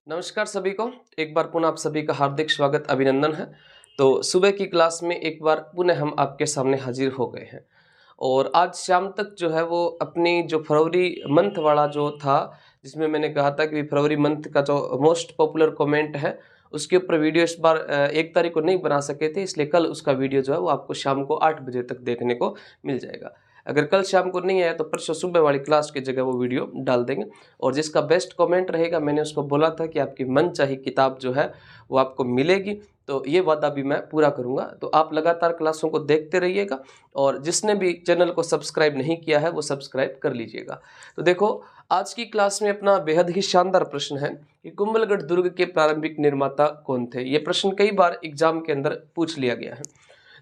नमस्कार सभी को। एक बार पुनः आप सभी का हार्दिक स्वागत अभिनंदन है। तो सुबह की क्लास में एक बार पुनः हम आपके सामने हाजिर हो गए हैं और आज शाम तक जो है वो अपनी जो फरवरी मंथ वाला जो था, जिसमें मैंने कहा था कि फरवरी मंथ का जो मोस्ट पॉपुलर कमेंट है उसके ऊपर वीडियो इस बार 1 तारीख को नहीं बना सके थे, इसलिए कल उसका वीडियो जो है वो आपको शाम को 8 बजे तक देखने को मिल जाएगा। अगर कल शाम को नहीं आया तो परसों सुबह वाली क्लास की जगह वो वीडियो डाल देंगे और जिसका बेस्ट कमेंट रहेगा, मैंने उसको बोला था कि आपकी मनचाही किताब जो है वो आपको मिलेगी, तो ये वादा भी मैं पूरा करूंगा। तो आप लगातार क्लासों को देखते रहिएगा और जिसने भी चैनल को सब्सक्राइब नहीं किया है वो सब्सक्राइब कर लीजिएगा। तो देखो, आज की क्लास में अपना बेहद ही शानदार प्रश्न है कि कुंभलगढ़ दुर्ग के प्रारंभिक निर्माता कौन थे। ये प्रश्न कई बार एग्जाम के अंदर पूछ लिया गया है।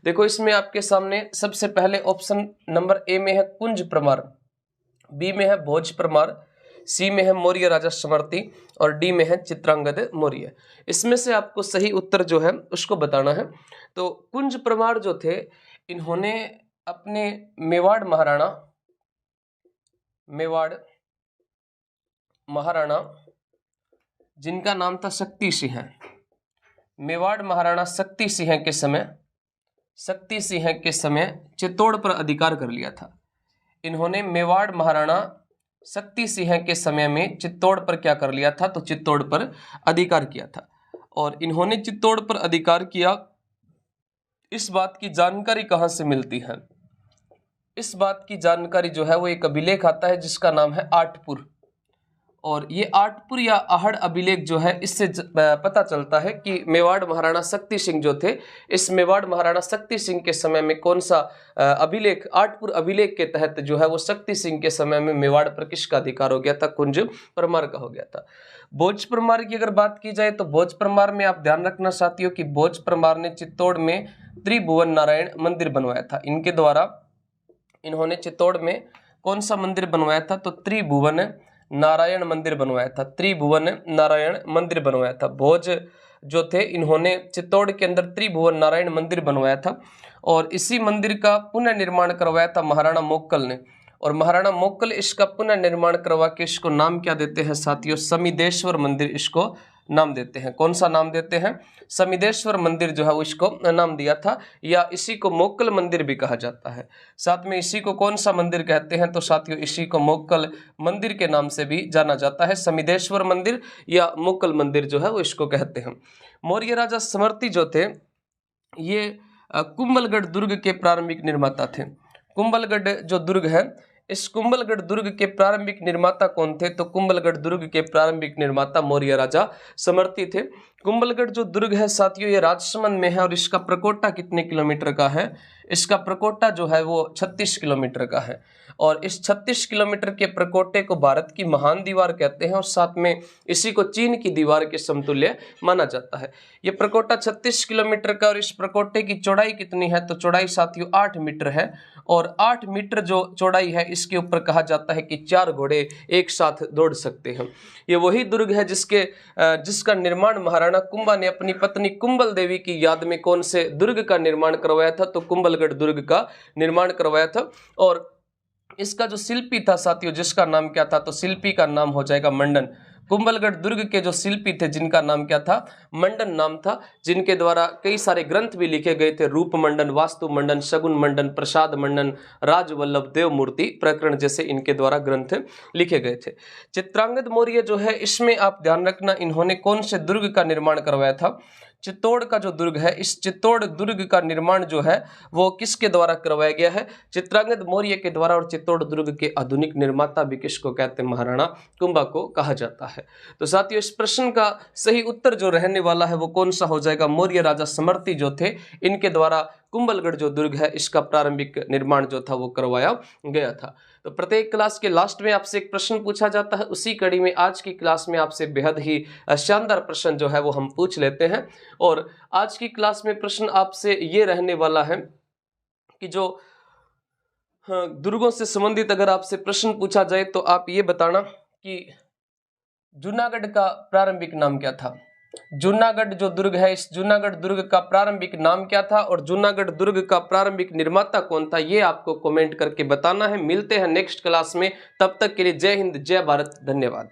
देखो, इसमें आपके सामने सबसे पहले ऑप्शन नंबर ए में है कुंज परमार, बी में है भोज परमार, सी में है मौर्य राजा समर्थी और डी में है चित्रांगद मौर्य। इसमें से आपको सही उत्तर जो है उसको बताना है। तो कुंज परमार जो थे, इन्होंने अपने मेवाड़ महाराणा जिनका नाम था शक्ति सिंह, मेवाड़ महाराणा शक्ति सिंह के समय चित्तौड़ पर अधिकार कर लिया था। इन्होंने मेवाड़ महाराणा शक्ति सिंह के समय में चित्तौड़ पर क्या कर लिया था, तो चित्तौड़ पर अधिकार किया था। और इन्होंने चित्तौड़ पर अधिकार किया, इस बात की जानकारी कहाँ से मिलती है? इस बात की जानकारी जो है वो एक अभिलेख आता है जिसका नाम है आठपुर। और ये आठपुर या आहड़ अभिलेख जो है, इससे पता चलता है कि मेवाड़ महाराणा शक्ति सिंह जो थे, इस मेवाड़ महाराणा शक्ति सिंह के समय में कौन सा अभिलेख, आठपुर अभिलेख के तहत जो है वो शक्ति सिंह के समय में मेवाड़ पर किसका अधिकार हो गया था? कुंज परमार का हो गया था। भोज परमार की अगर बात की जाए तो भोज परमार में आप ध्यान रखना साथियों कि भोज परमार ने चित्तौड़ में त्रिभुवन नारायण मंदिर बनवाया था। इनके द्वारा इन्होंने चित्तौड़ में कौन सा मंदिर बनवाया था? तो त्रिभुवन नारायण मंदिर बनवाया था। त्रिभुवन नारायण मंदिर बनवाया था। भोज जो थे, इन्होंने चित्तौड़ के अंदर त्रिभुवन नारायण मंदिर बनवाया था और इसी मंदिर का पुनः निर्माण करवाया था महाराणा मोक्कल ने। और महाराणा मोक्कल इसका पुनः निर्माण करवा के इसको नाम क्या देते हैं साथियों? समिदेश्वर मंदिर इसको नाम देते हैं। कौन सा नाम देते हैं? समिदेश्वर मंदिर जो है वो इसको नाम दिया था, या इसी को मोक्कल मंदिर भी कहा जाता है। साथ में इसी को कौन सा मंदिर कहते हैं? तो साथियों इसी को मोक्कल मंदिर के नाम से भी जाना जाता है। समिदेश्वर मंदिर या मोक्कल मंदिर जो है वो इसको कहते हैं। मौर्य राजा समर्थी जो थे, ये कुंभलगढ़ दुर्ग के प्रारंभिक निर्माता थे। कुंभलगढ़ जो दुर्ग है, इस कुंभलगढ़ दुर्ग के प्रारंभिक निर्माता कौन थे? तो कुंभलगढ़ दुर्ग के प्रारंभिक निर्माता मौर्य राजा समर्थी थे। कुंभलगढ़ जो दुर्ग है साथियों, ये राजसमंद में है और इसका प्रकोष्ठा कितने किलोमीटर का है? इसका प्रकोष्ठा जो है वो 36 किलोमीटर का है। और इस 36 किलोमीटर के प्रकोष्ठे को भारत की महान दीवार कहते हैं और साथ में इसी को चीन की दीवार के समतुल्य माना जाता है। ये प्रकोष्ठा 36 किलोमीटर का और इस प्रकोष्ठे की चौड़ाई कितनी है? तो चौड़ाई साथियों 8 मीटर है। और 8 मीटर जो चौड़ाई है, इसके ऊपर कहा जाता है कि 4 घोड़े एक साथ दौड़ सकते हैं। ये वही दुर्ग है जिसका निर्माण महाराणा कुंभा ने अपनी पत्नी कुंभल देवी की याद में कौन से दुर्ग का निर्माण करवाया था? तो कुंभलगढ़ दुर्ग का निर्माण करवाया था। और इसका जो शिल्पी था साथियों, जिसका नाम क्या था? तो शिल्पी का नाम हो जाएगा मंडन। कुंभलगढ़ दुर्ग के जो शिल्पी थे, जिनका नाम क्या था? मंडन नाम था, जिनके द्वारा कई सारे ग्रंथ भी लिखे गए थे। रूप मंडन, वास्तु मंडन, शगुन मंडन, प्रसाद मंडन, राजवल्लभ, देव मूर्ति प्रकरण जैसे इनके द्वारा ग्रंथ लिखे गए थे। चित्रांगद मौर्य जो है, इसमें आप ध्यान रखना, इन्होंने कौन से दुर्ग का निर्माण करवाया था? चित्तौड़ का जो दुर्ग है, इस चित्तौड़ दुर्ग का निर्माण जो है वो किसके द्वारा करवाया गया है? चित्रांगद मौर्य के द्वारा। और चित्तौड़ दुर्ग के आधुनिक निर्माता भी किसको कहते हैं? महाराणा कुंभा को कहा जाता है। तो साथियों, इस प्रश्न का सही उत्तर जो रहने वाला है वो कौन सा हो जाएगा? मौर्य राजा समर्थी जो थे, इनके द्वारा कुंभलगढ़ जो दुर्ग है, इसका प्रारंभिक निर्माण जो था वो करवाया गया था। तो प्रत्येक क्लास के लास्ट में आपसे एक प्रश्न पूछा जाता है। उसी कड़ी में आज की क्लास में आपसे बेहद ही शानदार प्रश्न जो है वो हम पूछ लेते हैं। और आज की क्लास में प्रश्न आपसे ये रहने वाला है कि जो दुर्गों से संबंधित अगर आपसे प्रश्न पूछा जाए तो आप ये बताना कि जूनागढ़ का प्रारंभिक नाम क्या था? जूनागढ़ जो दुर्ग है, इस जूनागढ़ दुर्ग का प्रारंभिक नाम क्या था और जूनागढ़ दुर्ग का प्रारंभिक निर्माता कौन था? ये आपको कमेंट करके बताना है। मिलते हैं नेक्स्ट क्लास में, तब तक के लिए जय हिंद, जय भारत, धन्यवाद।